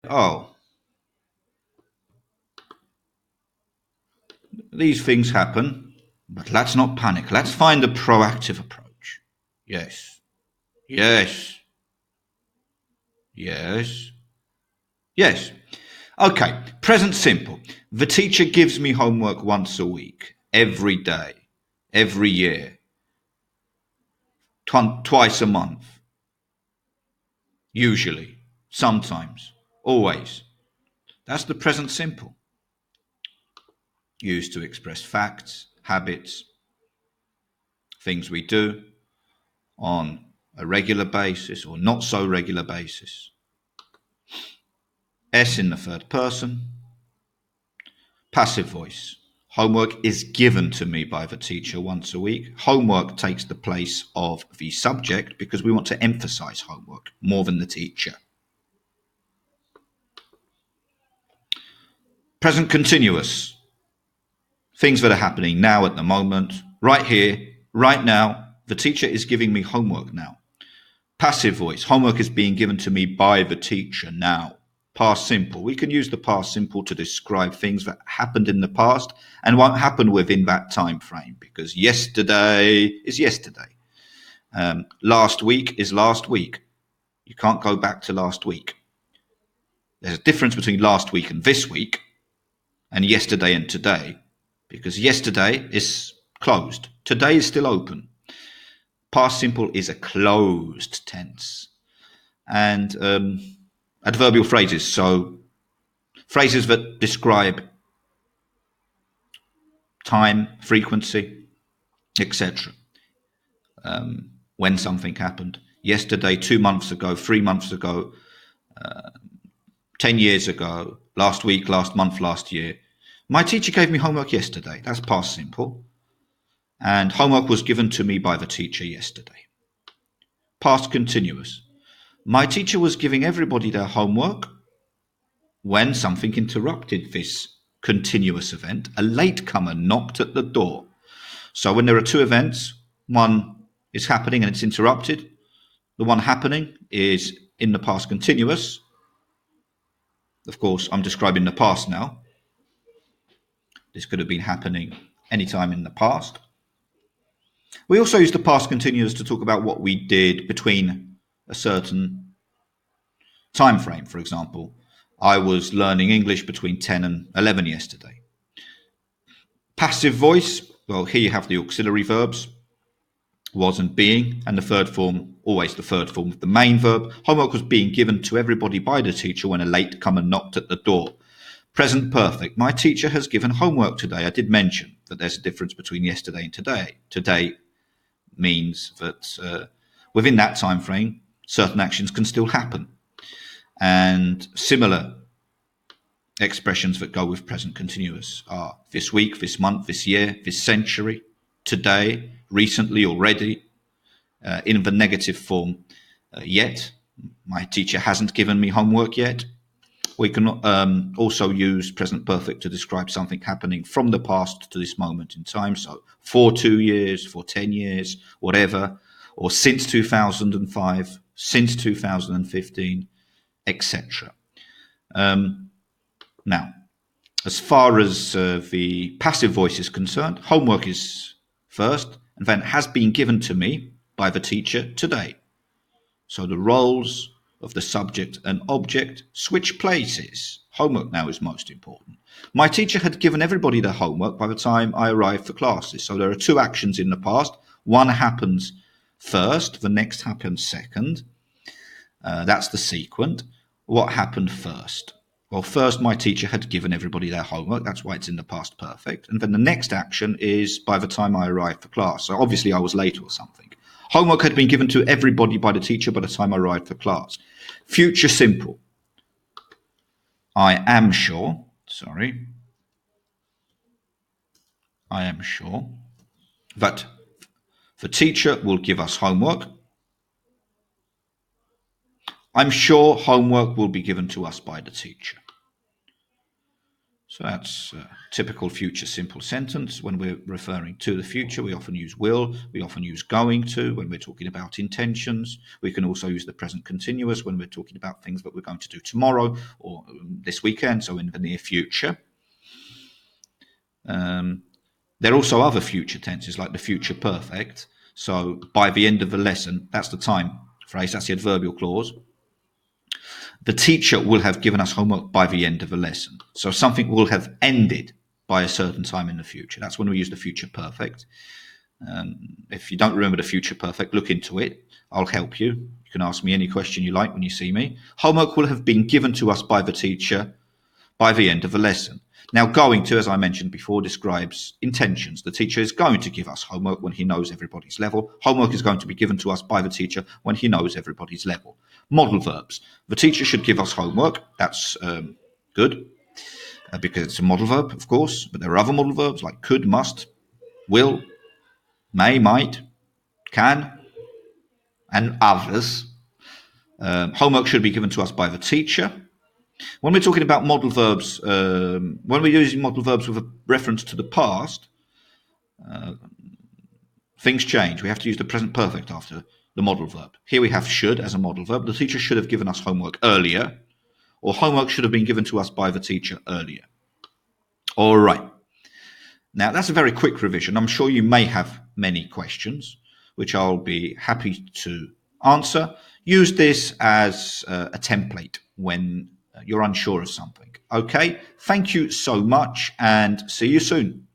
oh, these things happen, but let's not panic. Let's find a proactive approach. Yes, yes, yes, yes. Okay, present simple. The teacher gives me homework once a week, every day, every year, twice a month, usually, sometimes, always. That's the present simple, used to express facts, habits, things we do on a regular basis or not so regular basis. S in the third person, passive voice. Homework is given to me by the teacher once a week. Homework takes the place of the subject because we want to emphasize homework more than the teacher. Present continuous. Things that are happening now at the moment, right here, right now. The teacher is giving me homework now. Passive voice. Homework is being given to me by the teacher now. Past simple. We can use the past simple to describe things that happened in the past and won't happen within that time frame because yesterday is yesterday. Last week is last week. You can't go back to last week. There's a difference between last week and this week and yesterday and today because yesterday is closed. Today is still open. Past simple is a closed tense. And adverbial phrases, so phrases that describe time, frequency, etc. When something happened. Yesterday, 2 months ago, 3 months ago, 10 years ago, last week, last month, last year. My teacher gave me homework yesterday. That's past simple. And homework was given to me by the teacher yesterday. Past continuous. My teacher was giving everybody their homework when something interrupted this continuous event. A latecomer knocked at the door. So when there are two events, one is happening and it's interrupted. The one happening is in the past continuous. Of course, I'm describing the past now. This could have been happening anytime in the past. We also use the past continuous to talk about what we did between a certain time frame. For example, I was learning English between 10 and 11 yesterday. Passive voice, well, here you have the auxiliary verbs, was and being, and the third form, always the third form of the main verb. Homework was being given to everybody by the teacher when a latecomer knocked at the door. Present perfect. My teacher has given homework today. I did mention that there's a difference between yesterday and today. Today means that within that time frame, certain actions can still happen. And similar expressions that go with present continuous are this week, this month, this year, this century, today, recently, already, in the negative form, yet. My teacher hasn't given me homework yet. We can also use present perfect to describe something happening from the past to this moment in time. So for 2 years, for 10 years, whatever, or since 2005, since 2015, etc. Now, as far as the passive voice is concerned, homework is first and then has been given to me by the teacher today. So the roles of the subject and object switch places. Homework now is most important. My teacher had given everybody their homework by the time I arrived for classes. So there are two actions in the past. One happens first, the next happens second. That's the sequent. What happened first? Well, first my teacher had given everybody their homework. That's why it's in the past perfect. And then the next action is by the time I arrived for class. So obviously I was late or something. Homework had been given to everybody by the teacher by the time I arrived for class. Future simple. I am sure that the teacher will give us homework. I'm sure homework will be given to us by the teacher. So that's a typical future simple sentence. When we're referring to the future, we often use will, we often use going to when we're talking about intentions. We can also use the present continuous when we're talking about things that we're going to do tomorrow or this weekend, so in the near future. There are also other future tenses like the future perfect. So by the end of the lesson, that's the time phrase, that's the adverbial clause. The teacher will have given us homework by the end of the lesson. So something will have ended by a certain time in the future. That's when we use the future perfect. If you don't remember the future perfect, look into it. I'll help you. You can ask me any question you like when you see me. Homework will have been given to us by the teacher by the end of the lesson. Now, going to, as I mentioned before, describes intentions. The teacher is going to give us homework when he knows everybody's level. Homework is going to be given to us by the teacher when he knows everybody's level. Modal verbs. The teacher should give us homework. That's good because it's a modal verb, of course. But there are other modal verbs like could, must, will, may, might, can, and others. Homework should be given to us by the teacher. When we're talking about modal verbs, when we're using modal verbs with a reference to the past, things change. We have to use the present perfect after the modal verb. Here we have should as a modal verb. The teacher should have given us homework earlier, or homework should have been given to us by the teacher earlier. All right. Now, that's a very quick revision. I'm sure you may have many questions, which I'll be happy to answer. Use this as a template when you're unsure of something. Okay, thank you so much and see you soon.